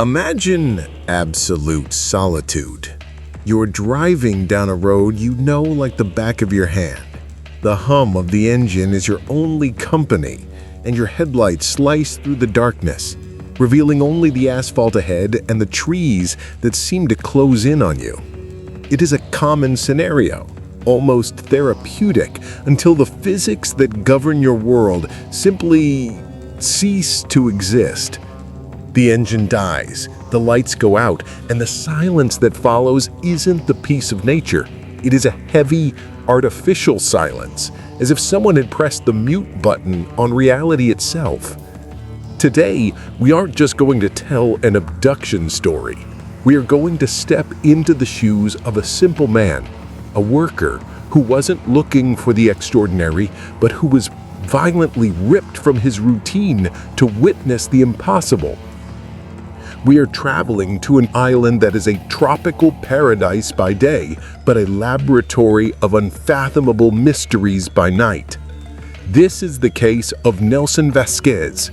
Imagine absolute solitude. You're driving down a road you know like the back of your hand. The hum of the engine is your only company, and your headlights slice through the darkness, revealing only the asphalt ahead and the trees that seem to close in on you. It is a common scenario, almost therapeutic, until the physics that govern your world simply cease to exist. The engine dies, the lights go out, and the silence that follows isn't the peace of nature. It is a heavy, artificial silence, as if someone had pressed the mute button on reality itself. Today, we aren't just going to tell an abduction story. We are going to step into the shoes of a simple man, a worker who wasn't looking for the extraordinary, but who was violently ripped from his routine to witness the impossible. We are traveling to an island that is a tropical paradise by day, but a laboratory of unfathomable mysteries by night. This is the case of Nelson Vasquez,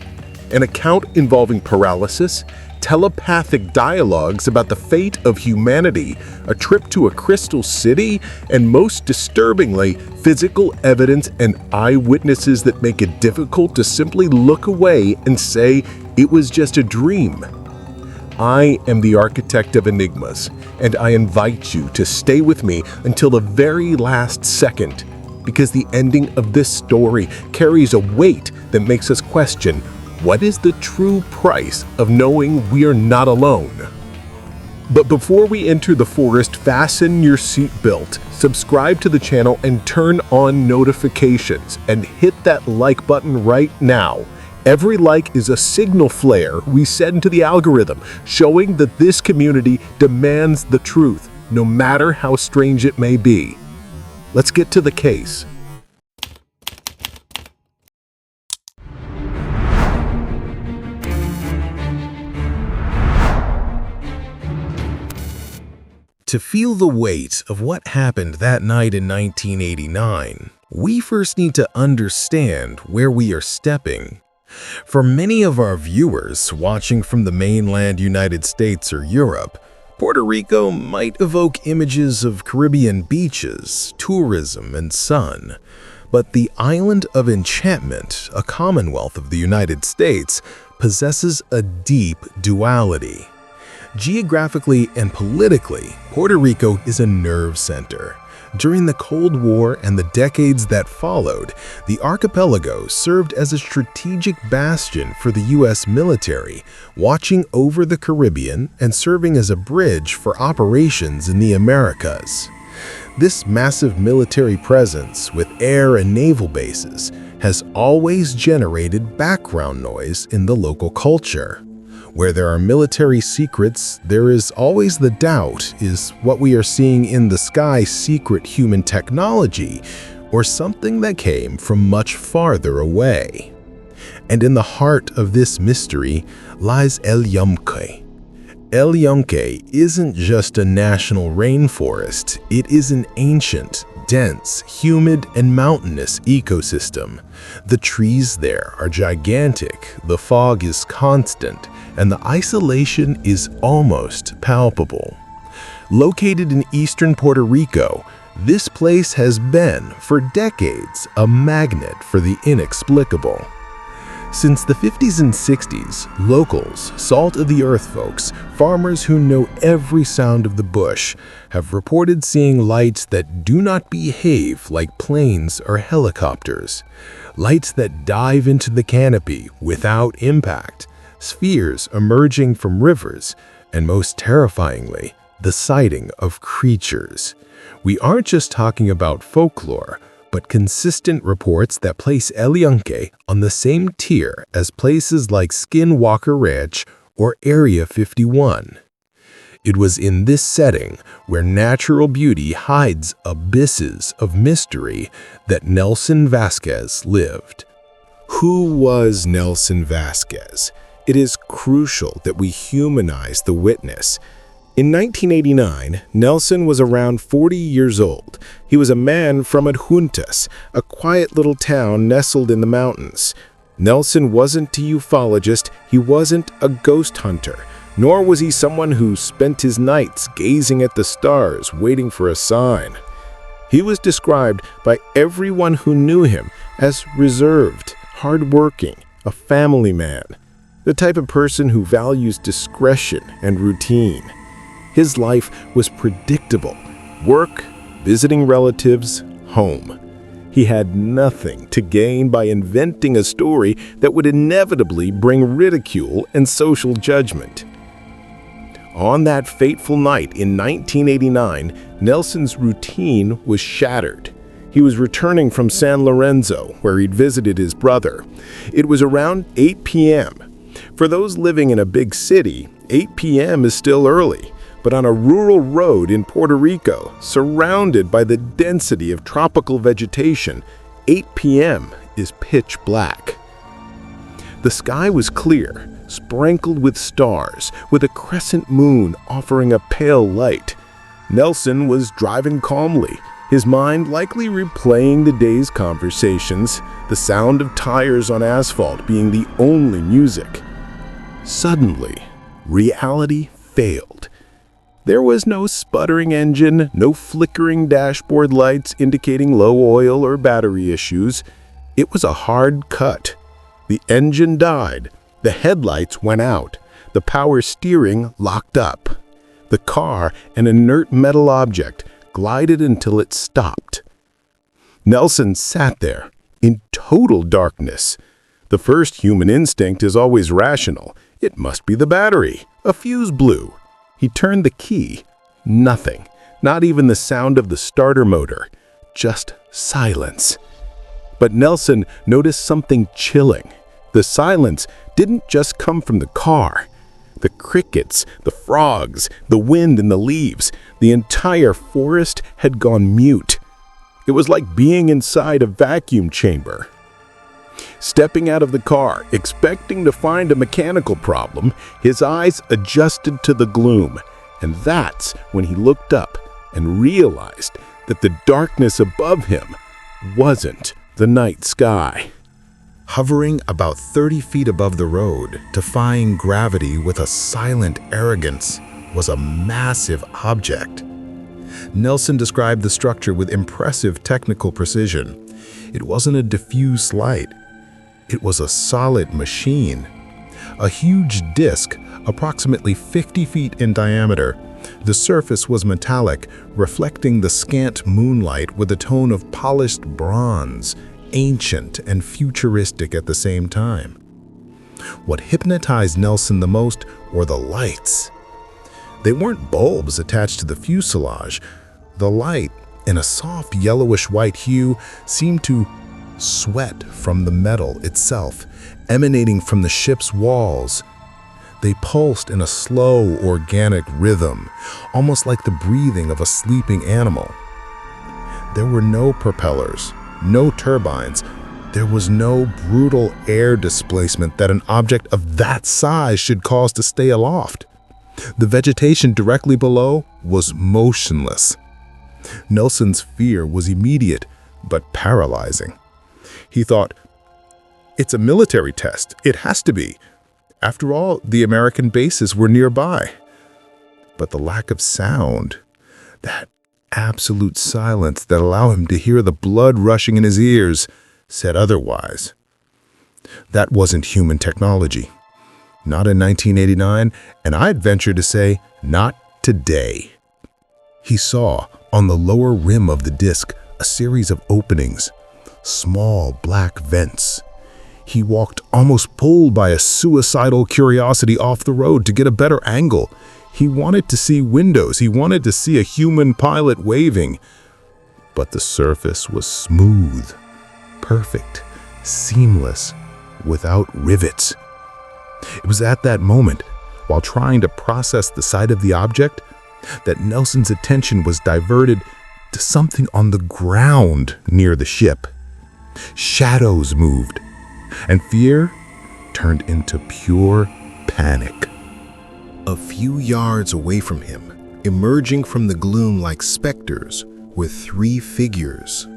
an account involving paralysis, telepathic dialogues about the fate of humanity, a trip to a crystal city, and most disturbingly, physical evidence and eyewitnesses that make it difficult to simply look away and say it was just a dream. I am the architect of enigmas, and I invite you to stay with me until the very last second, because the ending of this story carries a weight that makes us question, what is the true price of knowing we are not alone? But before we enter the forest, fasten your seatbelt, subscribe to the channel, and turn on notifications, and hit that like button right now. Every like is a signal flare we send to the algorithm, showing that this community demands the truth, no matter how strange it may be. Let's get to the case. To feel the weight of what happened that night in 1989, we first need to understand where we are stepping. For many of our viewers watching from the mainland United States or Europe, Puerto Rico might evoke images of Caribbean beaches, tourism, and sun. But the Island of Enchantment, a commonwealth of the United States, possesses a deep duality. Geographically and politically, Puerto Rico is a nerve center. During the Cold War and the decades that followed, the archipelago served as a strategic bastion for the U.S. military, watching over the Caribbean and serving as a bridge for operations in the Americas. This massive military presence, with air and naval bases, has always generated background noise in the local culture. Where there are military secrets, there is always the doubt, is what we are seeing in the sky secret human technology, or something that came from much farther away? And in the heart of this mystery lies El Yunque. El Yunque isn't just a national rainforest, it is an ancient, dense, humid, and mountainous ecosystem. The trees there are gigantic, the fog is constant, and the isolation is almost palpable. Located in eastern Puerto Rico, this place has been, for decades, a magnet for the inexplicable. Since the 50s and 60s, locals, salt-of-the-earth folks, farmers who know every sound of the bush, have reported seeing lights that do not behave like planes or helicopters. Lights that dive into the canopy without impact, spheres emerging from rivers, and most terrifyingly, the sighting of creatures. We aren't just talking about folklore, but consistent reports that place El Yunque on the same tier as places like Skinwalker Ranch or Area 51. It was in this setting, where natural beauty hides abysses of mystery, that Nelson Vasquez lived. Who was Nelson Vasquez? It is crucial that we humanize the witness. In 1989, Nelson was around 40 years old. He was a man from Adjuntas, a quiet little town nestled in the mountains. Nelson wasn't a ufologist, he wasn't a ghost hunter, Nor was he someone who spent his nights gazing at the stars, waiting for a sign. He was described by everyone who knew him as reserved, hardworking, a family man, the type of person who values discretion and routine. His life was predictable: work, visiting relatives, home. He had nothing to gain by inventing a story that would inevitably bring ridicule and social judgment. On that fateful night in 1989, Nelson's routine was shattered. He was returning from San Lorenzo, where he'd visited his brother. It was around 8 p.m. For those living in a big city, 8 p.m. is still early, but on a rural road in Puerto Rico, surrounded by the density of tropical vegetation, 8 p.m. is pitch black. The sky was clear, sprinkled with stars, with a crescent moon offering a pale light. Nelson was driving calmly, his mind likely replaying the day's conversations, the sound of tires on asphalt being the only music. Suddenly, reality failed. There was no sputtering engine, no flickering dashboard lights indicating low oil or battery issues. It was a hard cut. The engine died. The headlights went out. The power steering locked up. The car, an inert metal object, glided until it stopped. Nelson sat there, in total darkness. The first human instinct is always rational. It must be the battery. A fuse blew. He turned the key. Nothing. Not even the sound of the starter motor. Just silence. But Nelson noticed something chilling. The silence didn't just come from the car. The crickets, the frogs, the wind and the leaves, the entire forest had gone mute. It was like being inside a vacuum chamber. Stepping out of the car, expecting to find a mechanical problem, his eyes adjusted to the gloom, and that's when he looked up and realized that the darkness above him wasn't the night sky. Hovering about 30 feet above the road, defying gravity with a silent arrogance, was a massive object. Nelson described the structure with impressive technical precision. It wasn't a diffuse light. It was a solid machine. A huge disc, approximately 50 feet in diameter. The surface was metallic, reflecting the scant moonlight with a tone of polished bronze, ancient and futuristic at the same time. What hypnotized Nelson the most were the lights. They weren't bulbs attached to the fuselage. The light, in a soft yellowish-white hue, seemed to sweat from the metal itself, emanating from the ship's walls. They pulsed in a slow, organic rhythm, almost like the breathing of a sleeping animal. There were no propellers, no turbines. There was no brutal air displacement that an object of that size should cause to stay aloft. The vegetation directly below was motionless. Nelson's fear was immediate, but paralyzing. He thought, "It's a military test. It has to be. After all, the American bases were nearby." But the lack of sound, that absolute silence that allowed him to hear the blood rushing in his ears, said otherwise. That wasn't human technology. Not in 1989, and I'd venture to say, not today. He saw, on the lower rim of the disc, a series of openings, small black vents. He walked, almost pulled by a suicidal curiosity, off the road to get a better angle. He wanted to see windows. He wanted to see a human pilot waving. But the surface was smooth, perfect, seamless, without rivets. It was at that moment, while trying to process the sight of the object, that Nelson's attention was diverted to something on the ground near the ship. Shadows moved, and fear turned into pure panic. A few yards away from him, emerging from the gloom like specters, were 3 figures.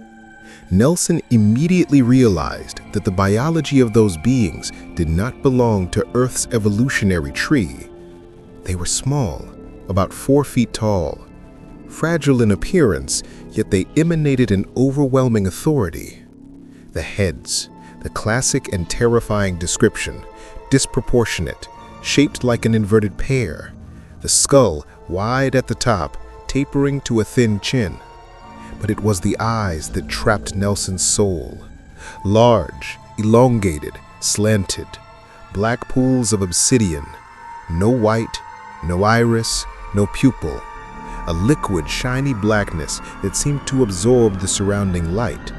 Nelson immediately realized that the biology of those beings did not belong to Earth's evolutionary tree. They were small, about 4 feet tall, fragile in appearance, yet they emanated an overwhelming authority. The heads, the classic and terrifying description, disproportionate, shaped like an inverted pear, the skull wide at the top, tapering to a thin chin. But it was the eyes that trapped Nelson's soul. Large, elongated, slanted, black pools of obsidian, no white, no iris, no pupil, a liquid, shiny blackness that seemed to absorb the surrounding light.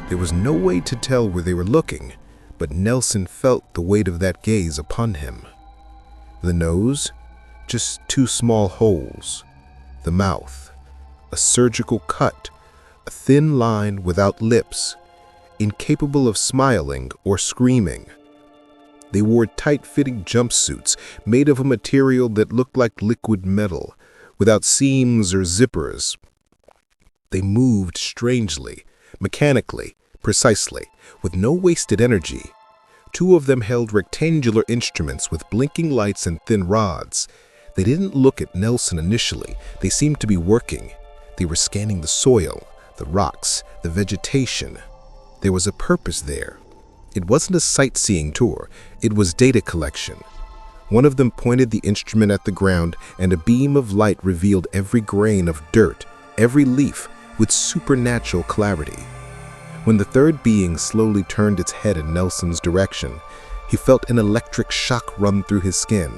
There was no way to tell where they were looking, but Nelson felt the weight of that gaze upon him. The nose, just 2 small holes. The mouth, a surgical cut, a thin line without lips, incapable of smiling or screaming. They wore tight-fitting jumpsuits made of a material that looked like liquid metal, without seams or zippers. They moved strangely, mechanically, precisely, with no wasted energy. 2 of them held rectangular instruments with blinking lights and thin rods. They didn't look at Nelson initially. They seemed to be working. They were scanning the soil, the rocks, the vegetation. There was a purpose there. It wasn't a sightseeing tour. It was data collection. One of them pointed the instrument at the ground, and a beam of light revealed every grain of dirt, every leaf, with supernatural clarity. When the third being slowly turned its head in Nelson's direction, he felt an electric shock run through his skin.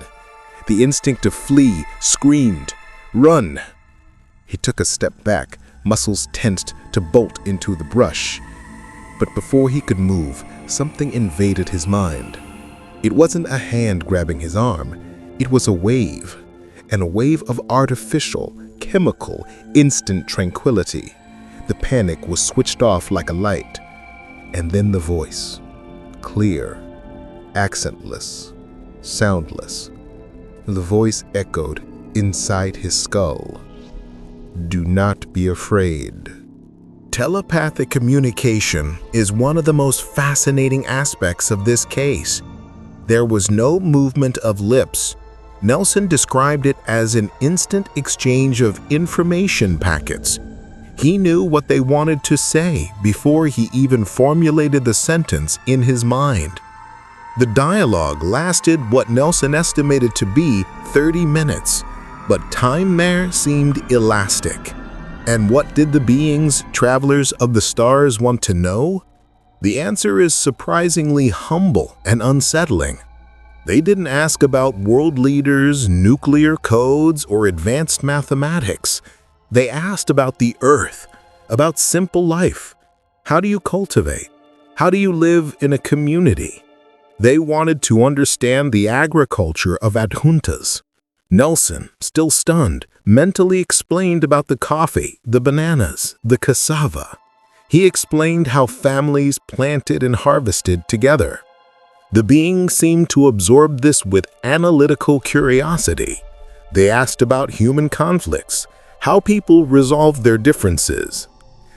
The instinct to flee screamed, "Run!" He took a step back, muscles tensed to bolt into the brush. But before he could move, something invaded his mind. It wasn't a hand grabbing his arm. It was a wave, and a wave of artificial, chemical, instant tranquility. The panic was switched off like a light. And then the voice, clear, accentless, soundless. The voice echoed inside his skull. "Do not be afraid." Telepathic communication is one of the most fascinating aspects of this case. There was no movement of lips. Nelson described it as an instant exchange of information packets. He knew what they wanted to say before he even formulated the sentence in his mind. The dialogue lasted what Nelson estimated to be 30 minutes, but time there seemed elastic. And what did the beings, travelers of the stars, want to know? The answer is surprisingly humble and unsettling. They didn't ask about world leaders, nuclear codes, or advanced mathematics. They asked about the earth, about simple life. How do you cultivate? How do you live in a community? They wanted to understand the agriculture of adjuntas. Nelson, still stunned, mentally explained about the coffee, the bananas, the cassava. He explained how families planted and harvested together. The beings seemed to absorb this with analytical curiosity. They asked about human conflicts, how people resolved their differences.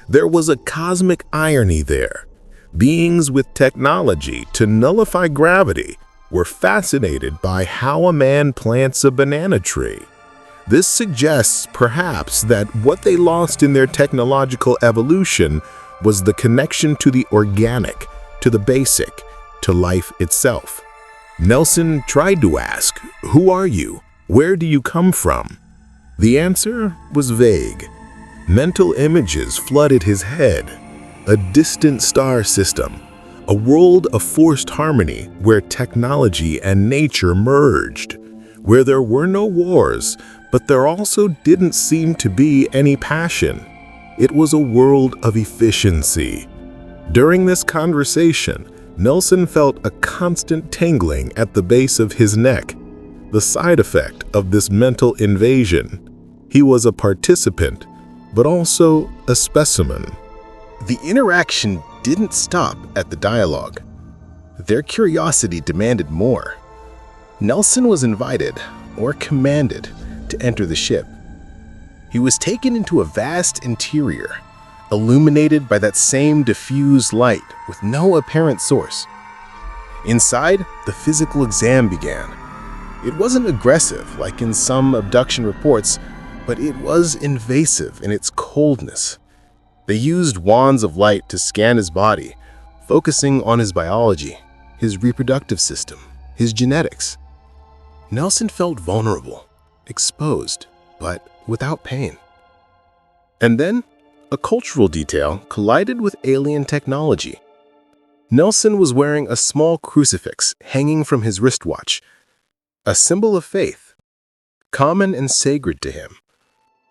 There was a cosmic irony there. Beings with technology to nullify gravity were fascinated by how a man plants a banana tree. This suggests, perhaps, that what they lost in their technological evolution was the connection to the organic, to the basic, to life itself. Nelson tried to ask, "Who are you? Where do you come from?" The answer was vague. Mental images flooded his head. A distant star system, a world of forced harmony where technology and nature merged, where there were no wars, but there also didn't seem to be any passion. It was a world of efficiency. During this conversation, Nelson felt a constant tingling at the base of his neck, the side effect of this mental invasion. He was a participant, but also a specimen. The interaction didn't stop at the dialogue. Their curiosity demanded more. Nelson was invited, or commanded, to enter the ship. He was taken into a vast interior, illuminated by that same diffused light with no apparent source. Inside, the physical exam began. It wasn't aggressive, like in some abduction reports, but it was invasive in its coldness. They used wands of light to scan his body, focusing on his biology, his reproductive system, his genetics. Nelson felt vulnerable, exposed, but without pain. And then, a cultural detail collided with alien technology. Nelson was wearing a small crucifix hanging from his wristwatch, a symbol of faith, common and sacred to him.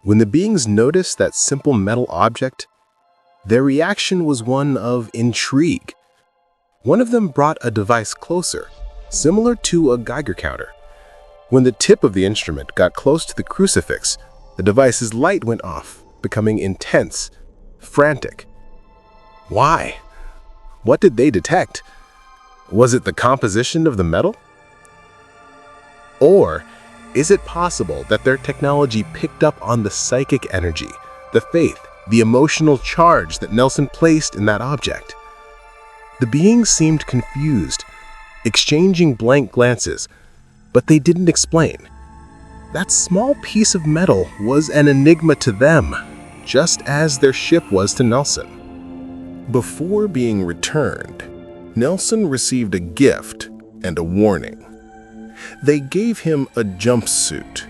When the beings noticed that simple metal object, their reaction was one of intrigue. One of them brought a device closer, similar to a Geiger counter. When the tip of the instrument got close to the crucifix, the device's light went off, becoming intense, frantic. Why? What did they detect? Was it the composition of the metal? Or is it possible that their technology picked up on the psychic energy, the faith, the emotional charge that Nelson placed in that object? The beings seemed confused, exchanging blank glances, but they didn't explain. That small piece of metal was an enigma to them, just as their ship was to Nelson. Before being returned, Nelson received a gift and a warning. They gave him a jumpsuit.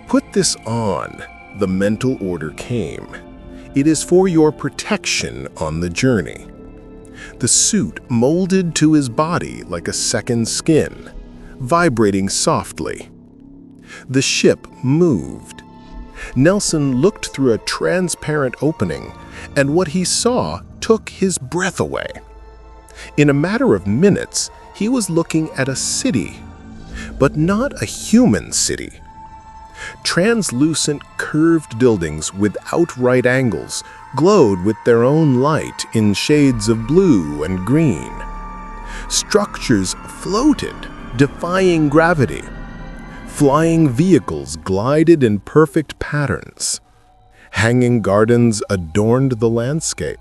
"Put this on," the mental order came. "It is for your protection on the journey." The suit molded to his body like a second skin, vibrating softly. The ship moved. Nelson looked through a transparent opening, and what he saw took his breath away. In a matter of minutes, he was looking at a city, but not a human city. Translucent, curved buildings without right angles glowed with their own light in shades of blue and green. Structures floated, defying gravity. Flying vehicles glided in perfect patterns. Hanging gardens adorned the landscape.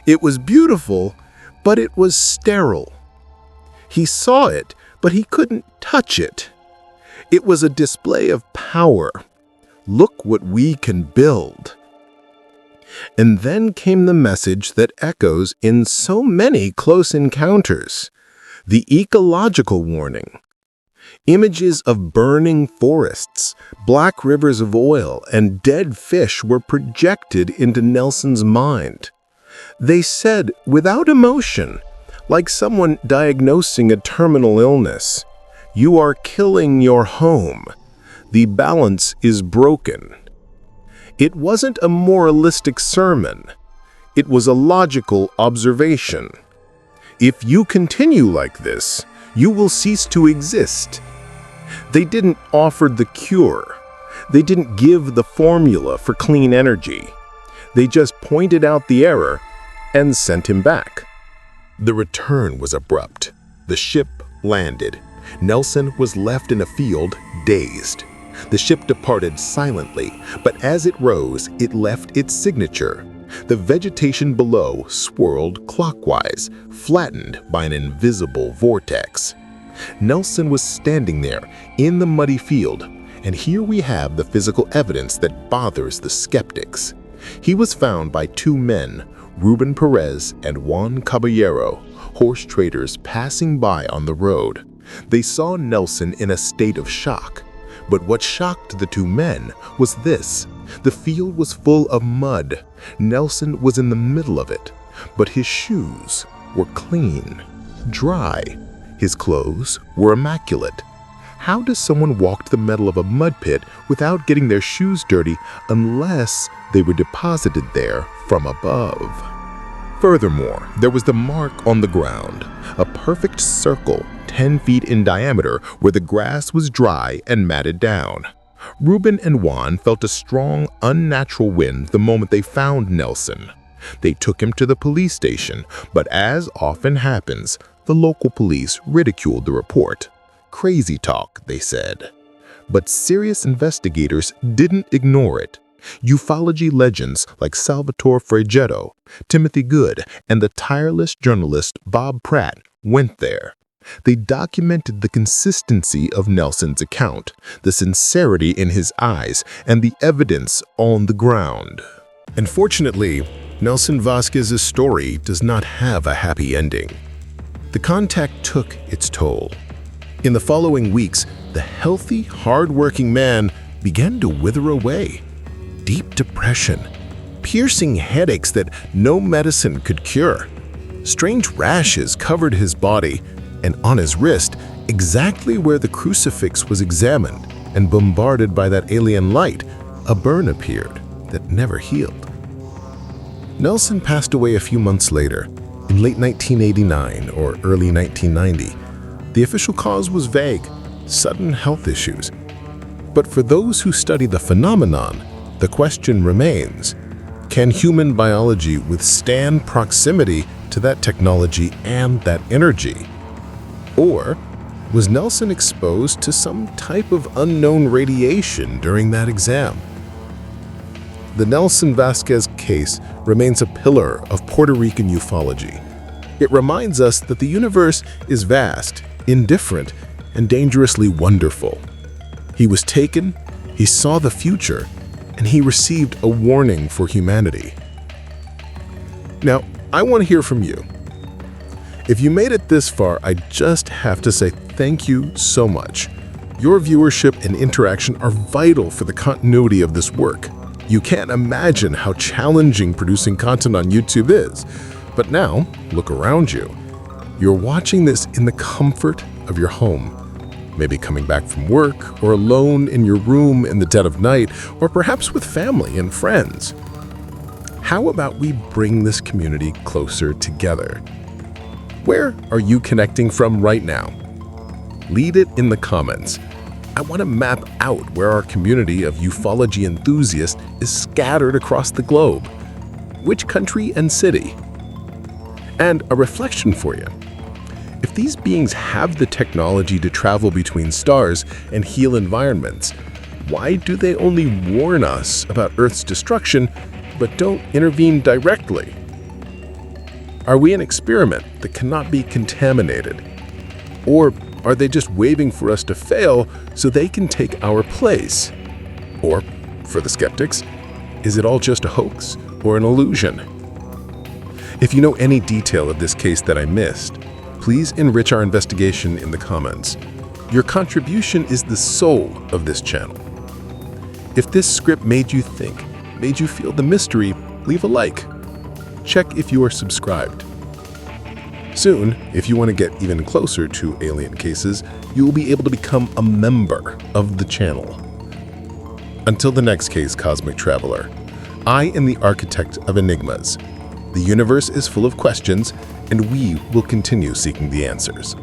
It was beautiful, but it was sterile. He saw it, but he couldn't touch it. It was a display of power. Look what we can build. And then came the message that echoes in so many close encounters, the ecological warning. Images of burning forests, black rivers of oil, and dead fish were projected into Nelson's mind. They said, without emotion, like someone diagnosing a terminal illness, "You are killing your home. The balance is broken." It wasn't a moralistic sermon. It was a logical observation. If you continue like this, you will cease to exist. They didn't offer the cure. They didn't give the formula for clean energy. They just pointed out the error and sent him back. The return was abrupt. The ship landed. Nelson was left in a field, dazed. The ship departed silently, but as it rose, it left its signature. The vegetation below swirled clockwise, flattened by an invisible vortex. Nelson was standing there in the muddy field, and here we have the physical evidence that bothers the skeptics. He was found by two men, Ruben Perez and Juan Caballero, horse traders passing by on the road. They saw Nelson in a state of shock. But what shocked the two men was this. The field was full of mud. Nelson was in the middle of it, but his shoes were clean, dry. His clothes were immaculate. How does someone walk to the middle of a mud pit without getting their shoes dirty unless they were deposited there from above? Furthermore, there was the mark on the ground, a perfect circle 10 feet in diameter where the grass was dry and matted down. Ruben and Juan felt a strong, unnatural wind the moment they found Nelson. They took him to the police station, but as often happens, the local police ridiculed the report. Crazy talk, they said. But serious investigators didn't ignore it. Ufology legends like Salvatore Fregetto, Timothy Good, and the tireless journalist Bob Pratt went there. They documented the consistency of Nelson's account, the sincerity in his eyes, and the evidence on the ground. Unfortunately, Nelson Vasquez's story does not have a happy ending. The contact took its toll. In the following weeks, the healthy, hard-working man began to wither away. Deep depression, piercing headaches that no medicine could cure. Strange rashes covered his body, and on his wrist, exactly where the crucifix was examined and bombarded by that alien light, a burn appeared that never healed. Nelson passed away a few months later, in late 1989 or early 1990. The official cause was vague, sudden health issues. But for those who study the phenomenon, the question remains, can human biology withstand proximity to that technology and that energy? Or was Nelson exposed to some type of unknown radiation during that exam? The Nelson Vasquez case remains a pillar of Puerto Rican ufology. It reminds us that the universe is vast, indifferent, and dangerously wonderful. He was taken, he saw the future, and he received a warning for humanity. Now, I want to hear from you. If you made it this far, I just have to say thank you so much. Your viewership and interaction are vital for the continuity of this work. You can't imagine how challenging producing content on YouTube is. But now, look around you. You're watching this in the comfort of your home. Maybe coming back from work, or alone in your room in the dead of night, or perhaps with family and friends. How about we bring this community closer together? Where are you connecting from right now? Leave it in the comments. I want to map out where our community of ufology enthusiasts is scattered across the globe. Which country and city? And a reflection for you. If these beings have the technology to travel between stars and heal environments, why do they only warn us about Earth's destruction but don't intervene directly? Are we an experiment that cannot be contaminated? Or are they just waiting for us to fail so they can take our place? Or, for the skeptics, is it all just a hoax or an illusion? If you know any detail of this case that I missed, please enrich our investigation in the comments. Your contribution is the soul of this channel. If this script made you think, made you feel the mystery, leave a like. Check if you are subscribed. Soon, if you want to get even closer to alien cases, you will be able to become a member of the channel. Until the next case, Cosmic Traveler, I am the architect of enigmas. The universe is full of questions, and we will continue seeking the answers.